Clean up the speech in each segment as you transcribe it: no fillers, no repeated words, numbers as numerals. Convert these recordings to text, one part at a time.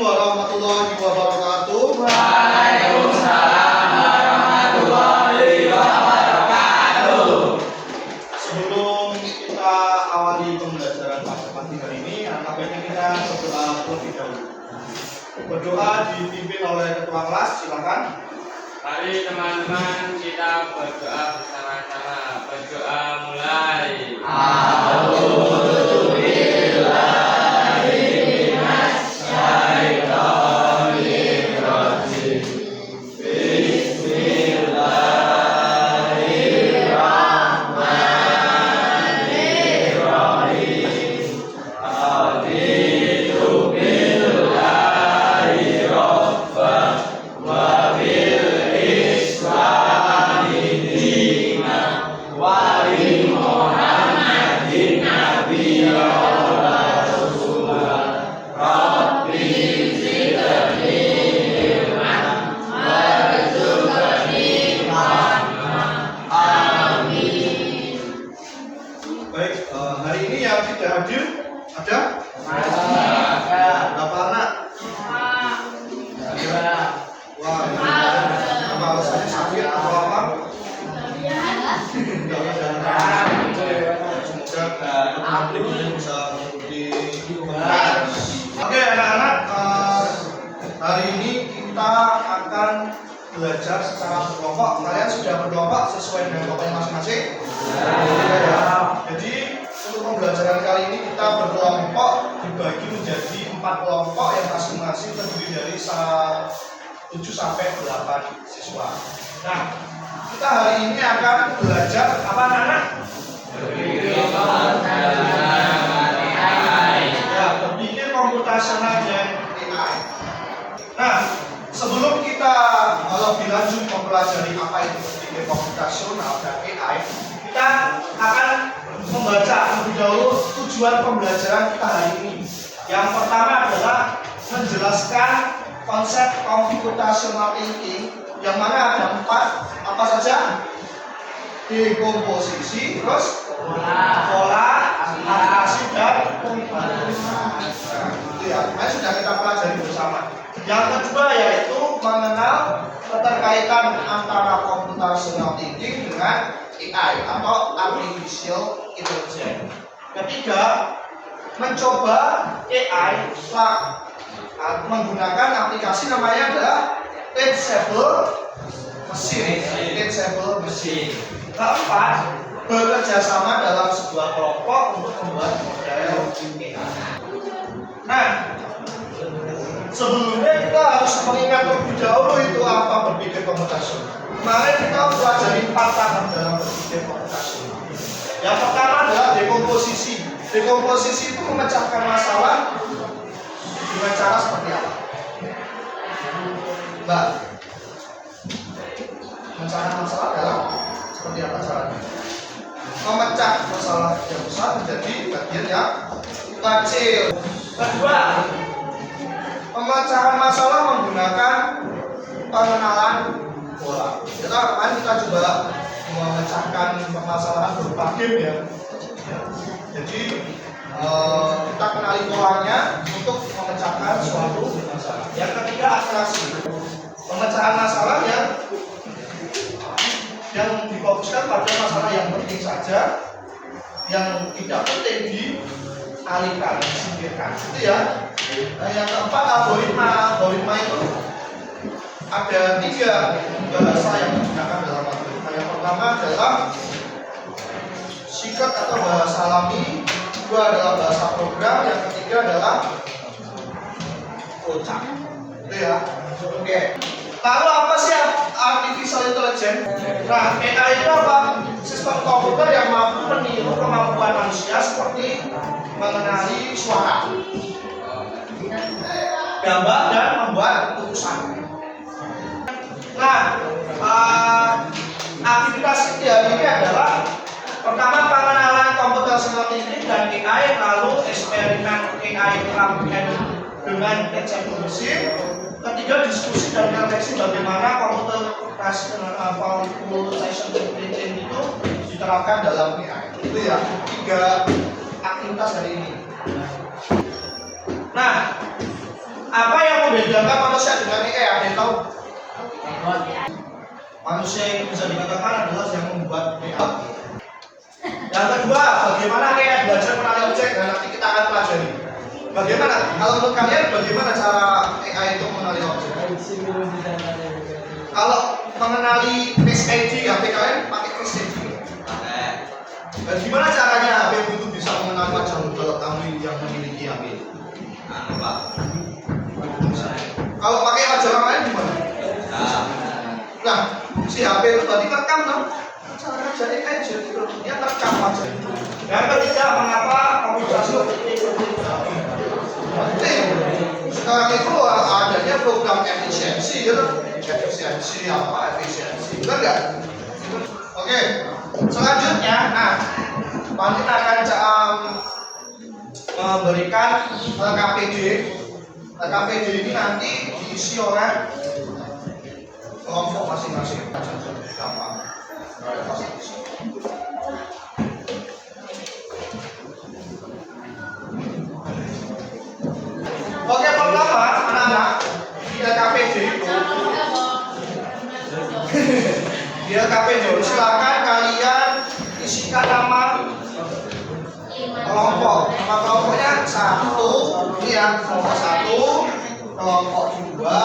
warahmatullahi wabarakatuh. Waalaikumsalam warahmatullahi wabarakatuh. Sebelum kita awali pembelajaran pada pagi hari ini, baiknya kita berdoa terlebih dahulu. Berdoa dipimpin oleh ketua kelas, silakan. Mari teman-teman kita berdoa bersama-sama. Berdoa mulai. Baik, hari ini yang tidak hadir ada? Berapa anak? Wah, apa alasannya sakit atau apa? Semoga bisa mengikuti. Oke, anak-anak, hari ini kita akan belajar secara berkelompok. Kalian sudah berkelompok sesuai dengan kelompoknya masing-masing? Jadi untuk pembelajaran kali ini kita berkelompok dibagi menjadi 4 kelompok yang masing-masing terdiri dari 7 sampai 8 siswa. Nah, kita hari ini akan belajar apa anak-anak? Ya, berpikir komputasional dan AI. Nah, sebelum kita lebih lanjut mempelajari apa itu berpikir komputasional dan AI, kita akan membaca lebih dahulu tujuan pembelajaran kita hari ini. Yang pertama adalah menjelaskan konsep computational thinking, yang mana ada 4 apa saja? Dekomposisi, terus pola, aplikasi, dan itu ya, sudah kita pelajari bersama. Yang kedua yaitu mengenal keterkaitan antara computational thinking dengan AI atau artificial intelligence. Ketiga, mencoba AI menggunakan aplikasi namanya adalah Teachable Machine. Keempat, bekerja sama dalam sebuah kelompok untuk membuat model AI. Nah, sebelumnya kita harus mengingat terlebih dahulu itu apa berpikir komputasional. Kemarin kita pelajari 4 tahap dalam berpikir komputasional. Yang pertama adalah dekomposisi. Dekomposisi itu memecahkan masalah dengan cara seperti apa? Mbak, memecahkan masalah adalah seperti apa caranya? Memecah masalah yang besar menjadi bagian yang kecil. Kedua, pemecahan masalah menggunakan pengenalan pola. Kemarin kita coba memecahkan permasalahan berupa game ya. Jadi kita kenali polanya untuk memecahkan suatu masalah. Yang ketiga, atraksi. Pemecahan masalah yang difokuskan pada masalah yang penting saja, yang tidak penting dialihkan, disingkirkan. Itu ya. Nah, yang keempat, algoritma. Algoritma itu ada 3 bahasa yang digunakan dalam algoritma. Yang pertama adalah secret atau bahasa alami, kedua adalah bahasa program, yang ketiga adalah kocak. Itu ya. Oke. Lalu apa sih artificial intelligence? Nah, AI itu apa? Sistem komputer yang mampu meniru kemampuan manusia seperti mengenali suara, gambar, dan membuat keputusan. Nah, aktivitas kita hari ini adalah pertama pengenalan computational thinking dan AI, lalu eksperimen AI terapkan dengan Teachable Machine. Ketiga, diskusi dan refleksi bagaimana computation thinking itu diterapkan dalam AI. Itu ya 3 aktivitas hari ini. Nah, apa yang membedakan manusia dengan AI? Ada yang tahu? Manusia yang bisa dikatakan adalah yang membuat AI. Yang kedua, bagaimana AI belajar mengenali objek? Dan nanti kita akan pelajari. Bagaimana? Kalau menurut kalian, bagaimana cara AI itu mengenali objek? Kalau mengenali Face ID, HP kalian pakai Face ID? Dan gimana caranya HP itu bisa mengenali wajah kalau kamu yang memiliki HP? Kalau pakai wajah orang lain gimana? Nah, si HP itu tadi rekam kan? Cara jadi aja, dia rekam wajah. Yang ketiga, mengapa komunikasi penting? Sekarang itu adanya program efisiensi, ya, efisiensi apa? Efisiensi, benar nggak? Oke, selanjutnya, nah, kita akan memberikan KPD. KPD ini nanti diisi oleh kelompok masing-masing. Gampang. Oke, pertama anak-anak di KPD itu di KPD silakan kalian isikan nama kelompok. Nama kelompoknya satu, ini ya kelompok satu, kelompok dua,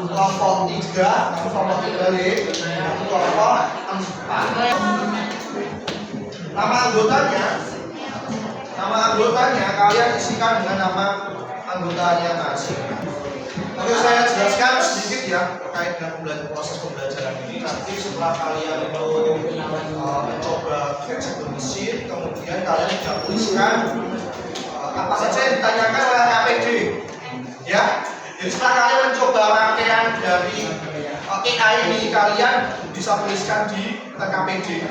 kelompok tiga, kelompok tiga nih, kelompok empat. Nama anggotanya kalian isikan dengan nama anggotanya masing. Oke, saya jelaskan sedikit ya terkait dengan proses pembelajaran ini. Nanti setelah kalian itu mencoba cek mesin, kemudian kalian bisa tuliskan apa saja yang ditanyakan oleh KPD. Ya, jadi setelah kalian mencoba rangkaian dari AI ini, kalian bisa tuliskan di KPD.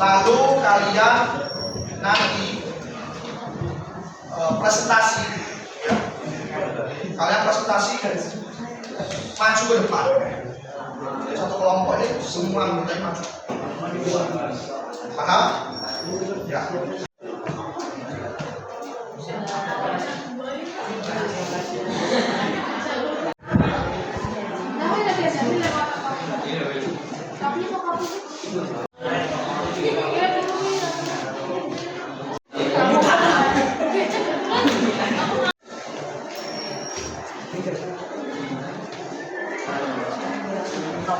Lalu kalian nanti presentasi, ya. Kalian presentasi maju ke depan. Jadi satu kelompok ini semua anggota maju. Paham? Ya.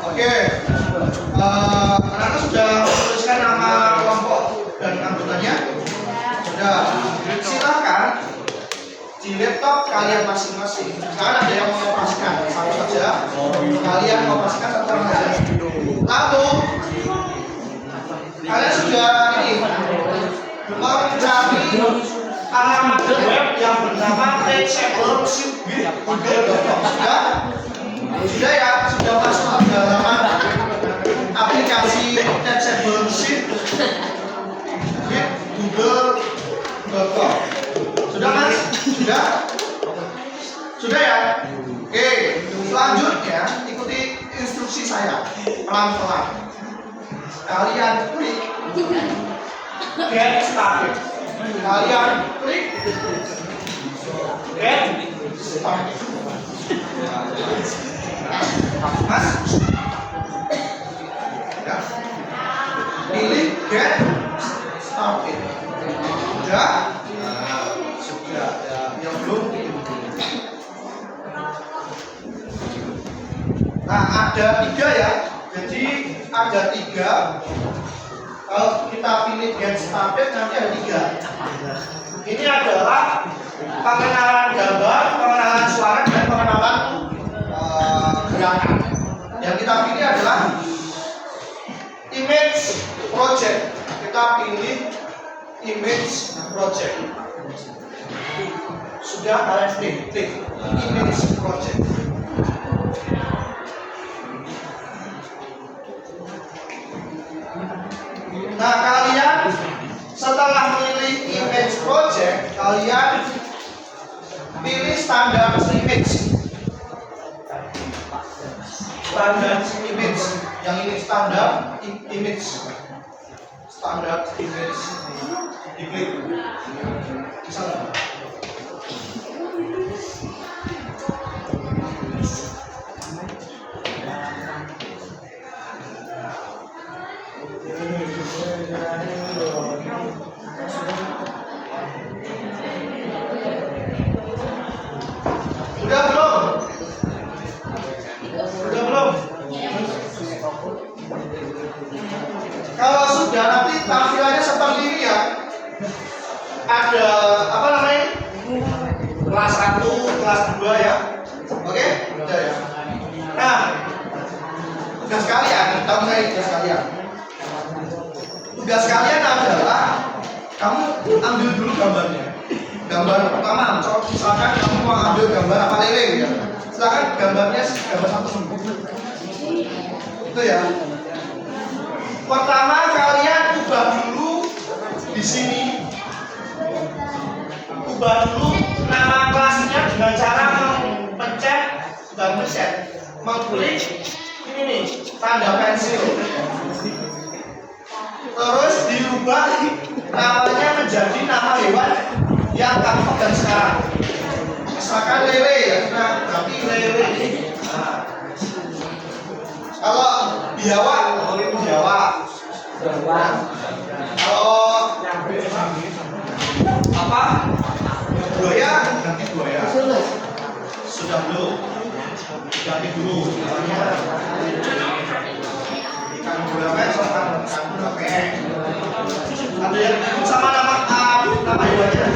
Oke, anak-anak sudah menuliskan nama kelompok dan anggotanya? Sudah. Silakan di laptop kalian masing-masing. Sekarang ada yang mengoperasikan, satu saja. Kalian mengoperasikan satu orang saja. Lalu kalian sudah ini mencari alamat web yang bernama teachable.google.com. Sudah ya, sudah masuk ke halaman aplikasi Teachable Sheet Google.com. Sudah mas? Sudah ya? Oke, selanjutnya ikuti instruksi saya pelan-pelan. Kalian klik Get Started. Kalian klik Get Started. Mas, ya. Pilih Get Started. Sudah ya, yang belum. Nah, ada tiga ya. Jadi ada tiga. Kalau kita pilih Get Started nanti ada tiga. Ini adalah pengenalan gambar, pengenalan suara, dan pengenalan gerakan. Yang kita pilih adalah Image Project. Kita pilih Image Project. Sudah kalian klik Image Project. Nah, kalian setelah memilih Image Project, kalian pilih standar image. Standar image. Yang ini standar image. Standar image. Diklik. Bisa nggak? tugas kalian, tahu saya tugas kalian. Tugas kalian adalah kamu ambil dulu gambarnya. Gambar pertama, misalkan kamu mau ambil gambar apa lele ya. Silakan gambarnya gambar satu dulu. Itu ya. Pertama kalian ubah dulu di sini. Ubah dulu nama kelasnya dengan cara mencet dan mengklik ini nih tanda pensil. Terus dirubah namanya menjadi nama hewan yang kamu pegang sekarang. Misalkan lele ya, nah berarti lele. Nah. Kalau biawak, biawak. Kalau apa? Buaya, ganti buaya. Sudah belum? Ganti dulu. Ikan gurame sama ikan gurame. Ada yang sama nama hewannya.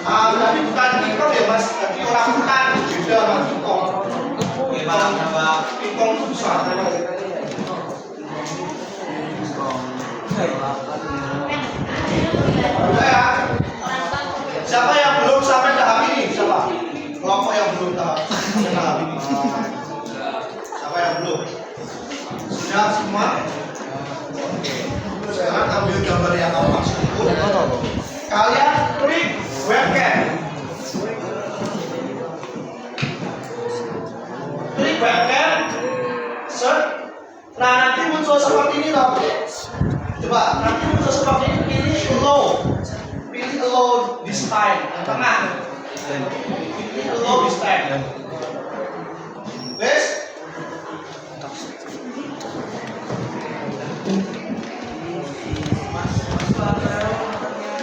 Tapi bukan kingkong ya mas, tapi orang hutan beda sama kingkong. Kingkong itu besar. Udah ya. Siapa yang belum sampai tahap ini? Siapa? Kelompok yang belum sampai tahap ini. Siapa yang belum? Sudah semua? Oke. Sekarang ambil gambar yang kamu maksud itu. Kalian klik webcam. Klik webcam. Search. Nah nanti muncul seperti ini loh. Coba nanti muncul seperti ini. Pilih allow this time. Yang tengah. Pilih allow this time. Wes.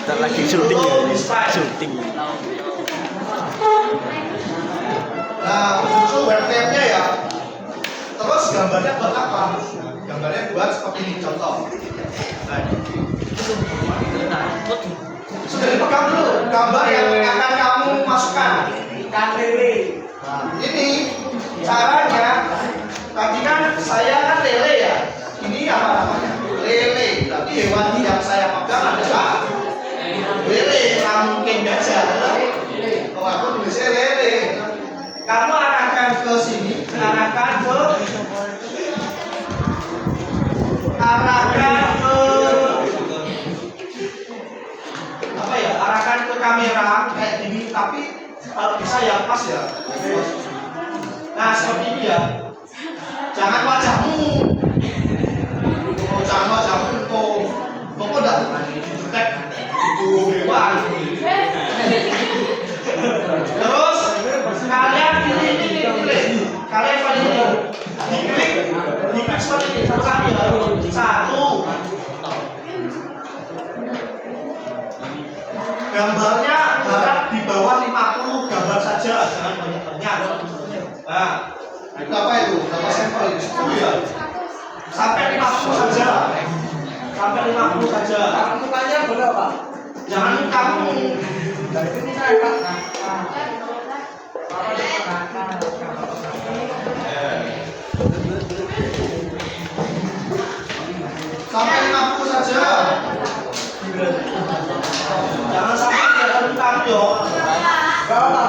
Kita lagi syuting ya, syuting. Nah, muncul webcamnya ya. Terus gambarnya buat apa? Gambarnya buat seperti ini contoh. Nah, sudah dipegang dulu gambar yang akan kamu masukkan. Ikan lele. Nah, ini caranya. Tadi kan saya kan lele ya. Ini apa namanya? Lele. Berarti hewan yang saya pegang adalah lele. Nggak mungkin gajah. Kalau aku tulisnya lele. Kamu arahkan ke sini, arahkan ke apa ya? Arahkan ke kamera kayak gini, tapi bisa yang pas ya. Nah seperti ini ya. Jangan wajahmu. Oh, jangan wajahmu tuh. Kok udah didetek itu hewan. Terus kalian pilih ini. Kalian pilih diklik seperti ini. Satu. Gambarnya harap di bawah 50 gambar saja, jangan banyak-banyak. Nah, itu apa itu? Berapa sampel itu? 10 ya? Sampai 50 saja. Sampai 50 saja. Mukanya berapa? Jangan kamu dari ini saya Pak. Sampai 50 saja. Jangan sampai kelihatan kamu yo. Berapa?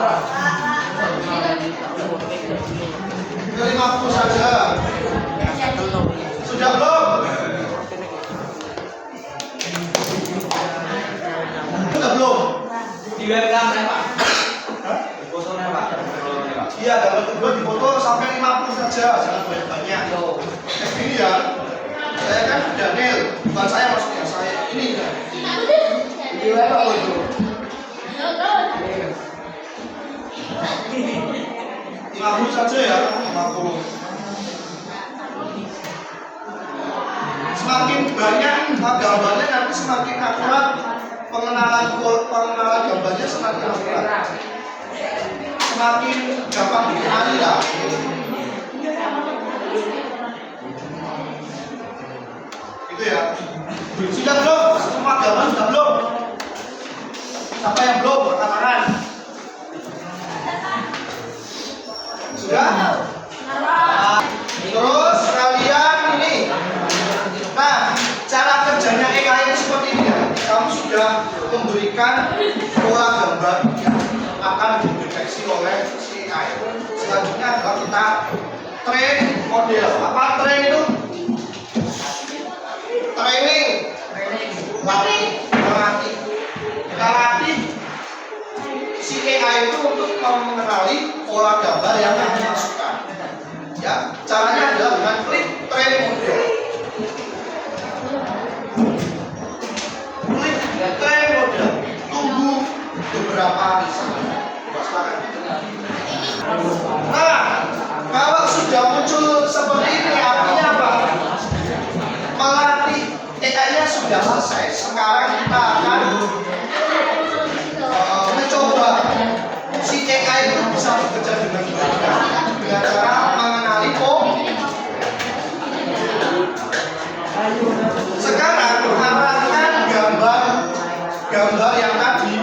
50 saja. Sudah belum? Sudah belum? Di webcam ya Pak. Di fotonya Pak. Iya, gambar kedua di foto sampai 50 saja, jangan banyak-banyak. Ini ya. Saya kan Daniel, bukan saya maksudnya saya. Ini. Di web apa itu? 50 saja ya, 50. Semakin banyak gambarnya nanti semakin akurat, pengenalan gambarnya semakin akurat, semakin gampang dikenali lah. Itu ya. Sudah belum? Semua gambar sudah belum? Siapa yang belum? Angkat tangan. Sudah? Terus memberikan pola gambar yang akan dideteksi oleh si AI. Selanjutnya adalah kita train model. Apa train itu? Training. Melatih. Kita latih si AI itu untuk mengenali pola gambar yang akan dimasukkan. Ya, caranya adalah dengan klik train model. Klik train model. Tunggu beberapa saat. Nah, kalau sudah muncul seperti ini artinya apa? Melatih AI-nya sudah selesai. Sekarang kita akan mencoba si AI itu bisa bekerja dengan baik dengan cara mengenali sekarang arahkan gambar yang tadi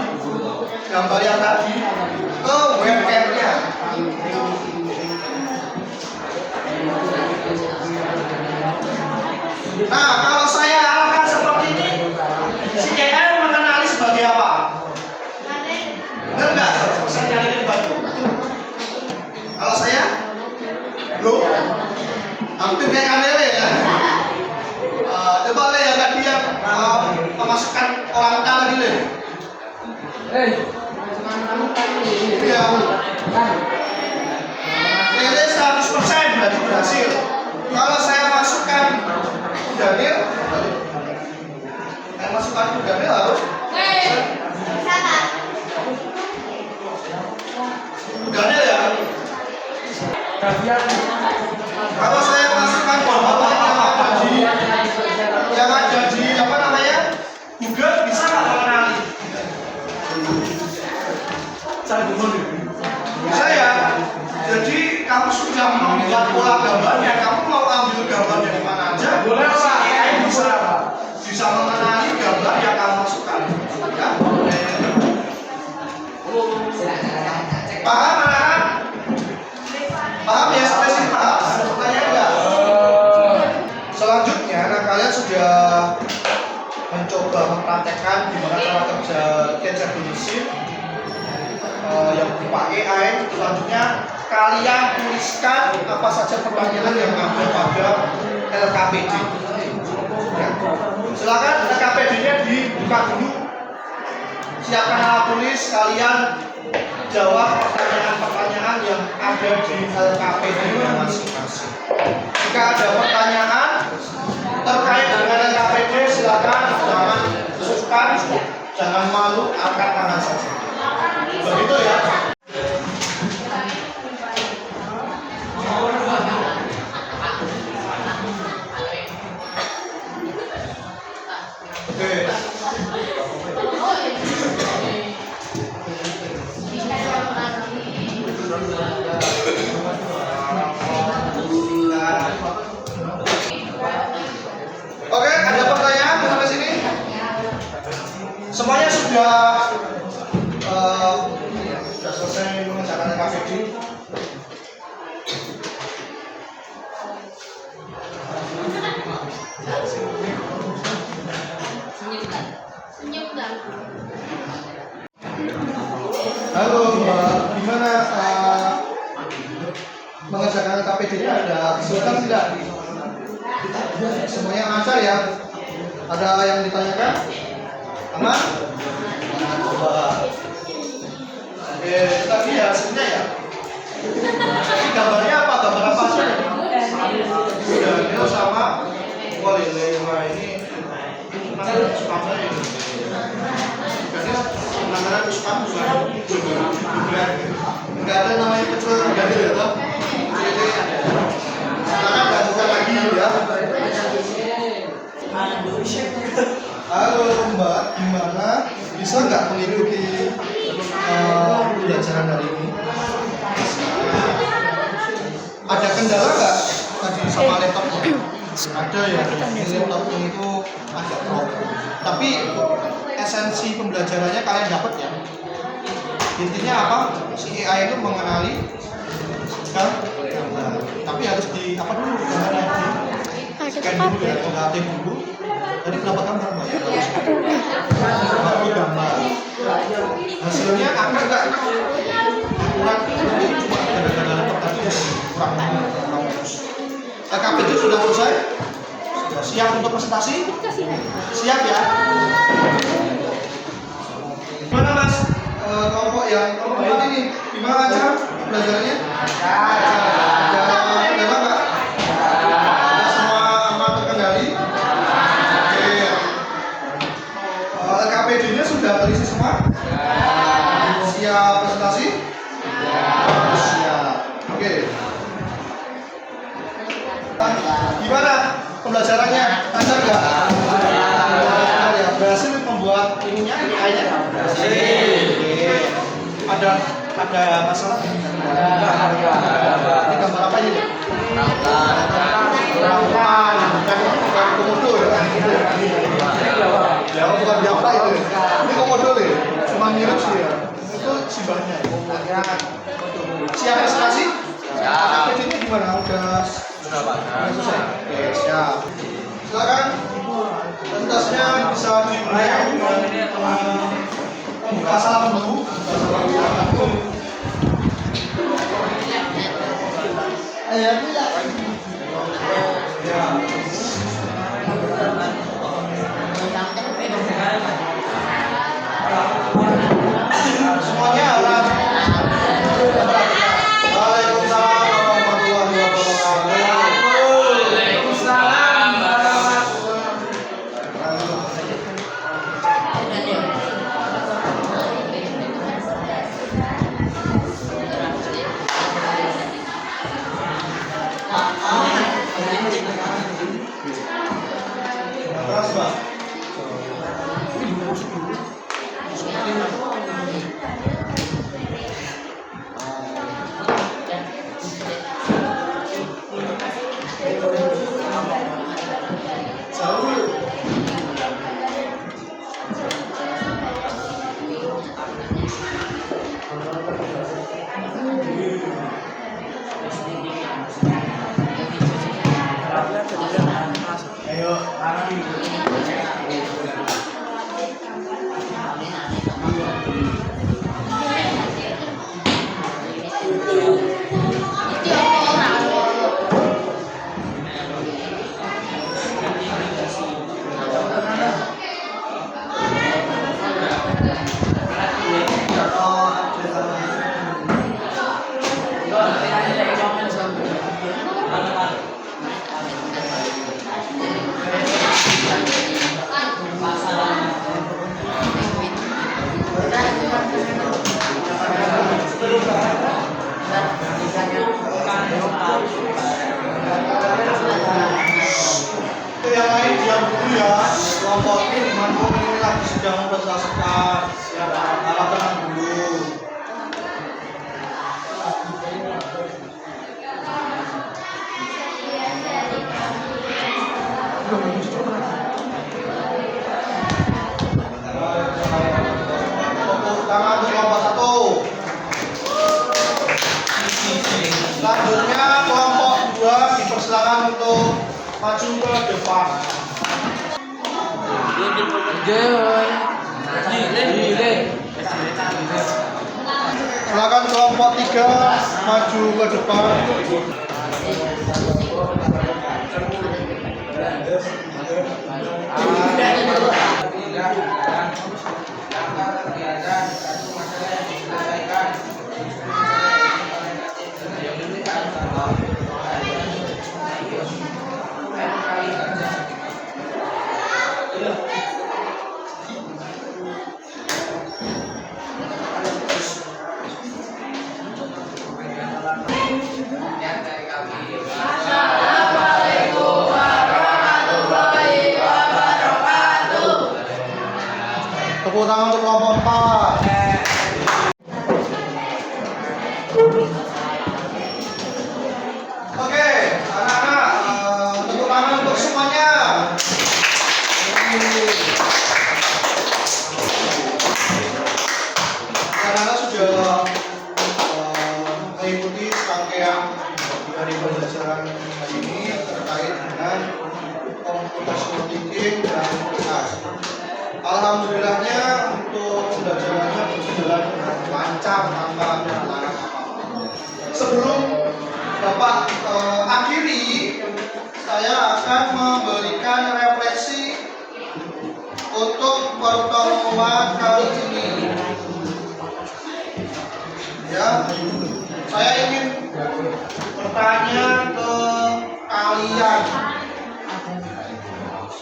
ke webcamnya. Nah, kalau saya arahkan seperti ini, si AI mengenali sebagai apa? Benar nggak? Saya nyalain batu. Kalau saya, hampir kayak kanele ya. Coba le yang tadi yang memasukkan orang tadi le. Iya. Lele 100% berarti berhasil. Kalau saya masukkan Daniel, harus. Daniel ya. Kalau saya masukkan bapak yang ada di apa namanya Google, bisa nggak mengenali? Bisa ya. Jadi kamu sudah membuat pola gambarnya, kamu mau ambil gambar dari mana aja, boleh Pak. AI bisa mengenali gambar yang kamu masukkan. Ya. Paham anak-anak? Paham ya, sampai sini paham? Ada pertanyaan enggak? Selanjutnya, nah kalian sudah mencoba mempraktekkan gimana cara kerja Cancer Mesin yang berupa AI. Selanjutnya kalian tuliskan apa saja pertanyaan yang ada pada LKPD. Ya. Silakan LKPD-nya dibuka dulu. Siapkan alat tulis, kalian jawab pertanyaan-pertanyaan yang ada di LKPD-nya masing-masing. Jika ada pertanyaan terkait dengan LKPD, silakan jangan sungkan, jangan malu, angkat tangan saja. Begitu ya. Oke. Oke, ada pertanyaan sampai sini? Semuanya sudah selesai mengerjakan LKPD? Halo Mbak, gimana mengerjakan LKPD-nya? Ada kesulitan tidak? Semuanya lancar ya? Ada yang ditanyakan? Aman? Coba. Oke, tadi ya hasilnya ya. Ini gambarnya apa? Gambar apa sih? Daniel sama Walile. Wah ini suka ini. Daniel penanganan kesukaan juga. Enggak ada namanya kecil Daniel ya toh? Sekarang nggak buka lagi ya. Halo Mbak, gimana? Bisa nggak mengikuti pembelajaran hari ini? Ada kendala nggak tadi sama laptopnya? Ada ya, laptopnya itu agak problem. Tapi esensi pembelajarannya kalian dapat ya. Intinya apa? Si AI itu mengenali gambar. Tapi harus di apa dulu? Gambarnya di scan dulu ya, negatif dulu. Tadi berapa gambar Mbak? 1 gambar. Hasilnya akan nggak kurang, cuma gara-gara tadi kurang bagus. LKPD sudah selesai? Sudah siap untuk presentasi? Siap ya? Gimana Mas? Kelompok ini gimana lancar belajarnya? Ada kendala nggak? Ada semua aman terkendali? Oke. LKPD-nya sudah terisi semua? Siap presentasi? Siap. Oke. Gimana pembelajarannya? Lancar nggak? Ya, berhasil membuat ininya, AI-nya? Berhasil. Ada masalah? Ini gambar apa ini? Rautan. Bukan komodo ya? Ya, bukan biapa itu. Ini komodo nih. Cuma mirip sih ya. Itu simbahnya. Siap presentasi? KPD-nya gimana? Udah selesai? Oke, siap. Silakan. Presentasinya bisa dimulai dengan membuka salam dulu. Semuanya harap. Waalaikumsalam warahmatullahi wabarakatuh. Keras, Pak. Itu yang lain diam dulu ya. Kelompok ini mantul ini lagi sedang mempresentasikan. Harap tenang dulu. Tepuk tangan untuk kelompok 1. Selanjutnya kelompok 2 dipersilakan untuk maju ke depan. Silakan kelompok 3 maju ke depan. Tepuk tangan untuk kelompok 4. Oke, anak-anak, tepuk tangan untuk semuanya. Anak-anak sudah mengikuti rangkaian dari pembelajaran hari ini terkait dengan computational thinking dan AI. Alhamdulillahnya untuk pembelajarannya berjalan dengan lancar tanpa ada halangan apa-apa. Sebelum Bapak akhiri, saya akan memberikan refleksi untuk pertemuan kali ini. Ya, saya ingin bertanya ke kalian,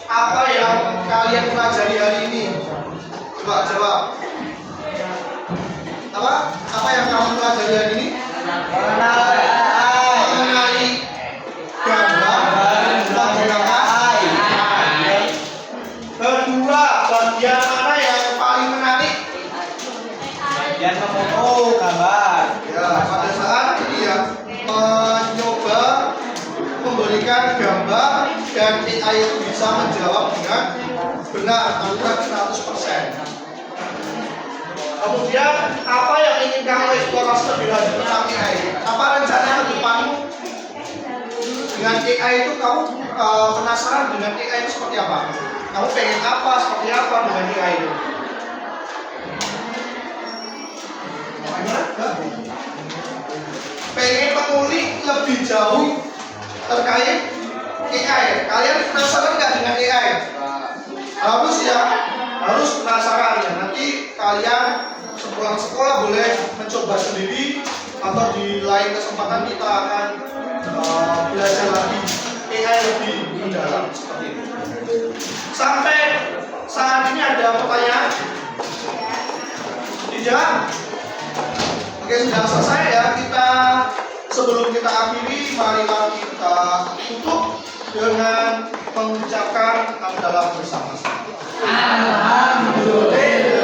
apa yang kalian pelajari hari ini? Coba jawab. Apa yang kamu pelajari hari ini? Mengenali gambar menggunakan AI. Kedua, bagian mana yang paling menarik? Bagian memotong gambar. Ya, pada saat ini ya mencoba memberikan gambar dan AI itu bisa menjawab dengan benar, akurat 100%. Kemudian apa yang ingin kamu eksplorasi lebih lanjut tentang AI? Apa rencana ke depanmu dengan AI itu? Kamu penasaran dengan AI itu seperti apa? Kamu pengen apa, seperti apa dengan AI itu? Pengen mengulik lebih jauh terkait AI. Kalian penasaran nggak dengan AI? Harus ya, harus penasaran ya. Nanti kalian sepulang sekolah boleh mencoba sendiri atau di lain kesempatan kita akan belajar lagi AI lebih mendalam seperti itu. Sampai saat ini ada pertanyaan? Tidak? Oke, sudah selesai ya. Sebelum kita akhiri, marilah kita tutup dengan mengucapkan hamdalah bersama-sama. Alhamdulillah.